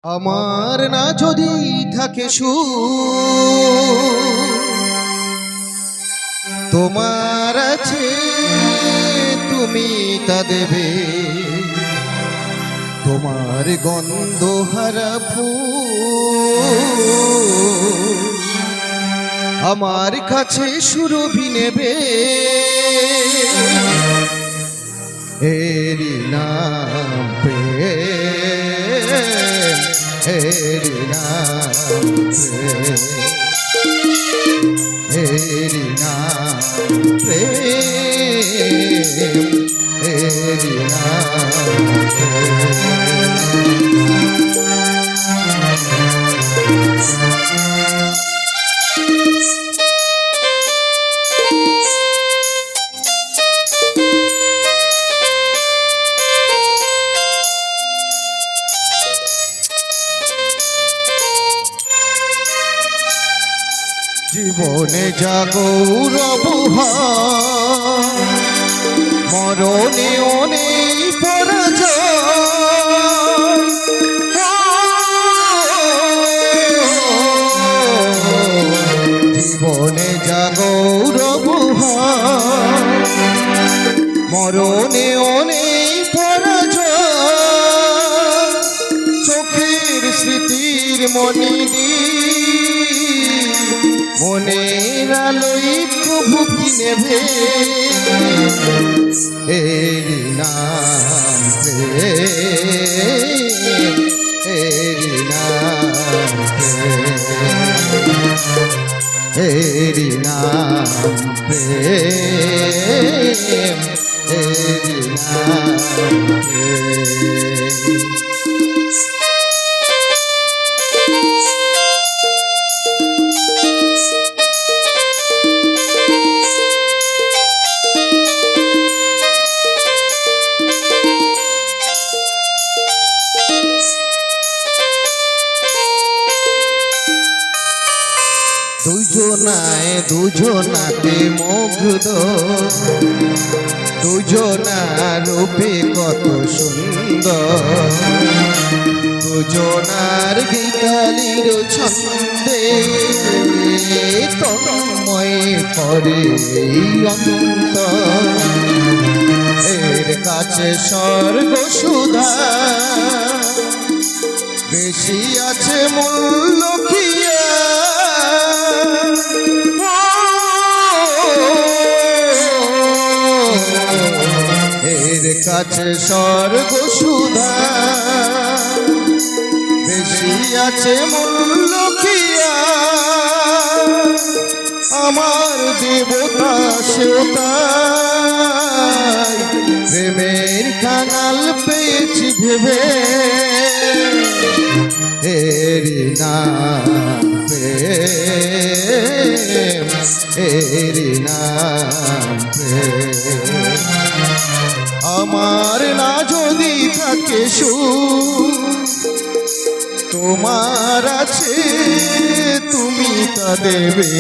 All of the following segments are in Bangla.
আমার না যদি থাকে সুখ, তোমার আছে তুমি তা দেবে। তোমার গন্ধ হারা ফুল আমার কাছে সুরভি নেবে। এরি নাম প্রেম, এরি নাম প্রেম, এরি নাম প্রেম, এরি নাম জীবনে জাগৌরব মরণে অনেক পরাজয়। জীবনে জাগৌরব মরণে অনেক পরাজয়। চোখের স্মৃতির মনিদি মনের আলোয় প্রভু কি নেবে। এরি নাম প্রেম, এরি নাম প্রেম, এরি নাম প্রেম, এরি নাম প্রেম। দুজনায় দুজনাতে মুগ্ধ, দুজনার রূপে কত সুন্দর। দুজনার গীতালির ছন্দে তন্ময় করে অন্তর। এর কাছে স্বর্গ সুধা বেশি আছে মূল্য কিয়া। এর কাছে স্বর্গ সুধা বেশি আছে মূল্য কিয়া। আমার দেবতা সেওতাই প্রেমের কাঙাল পেয়েছি ভেবে। এরি নাম প্রেম, এরি নাম প্রেম। আমার না যদি থাকে সুখ, তোমার আছে তুমি তা দেবে।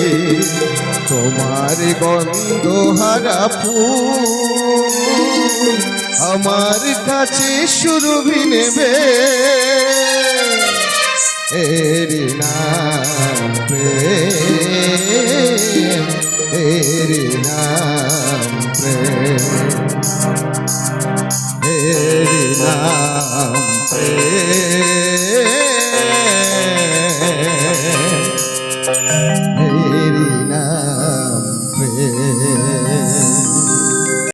তোমার গন্ধ হারা ফুল আমার কাছে সুরভি নেবে। এরি নাম প্রেম, এরি নাম প্রেম, এরি নাম প্রেম, এরি নাম প্রেম।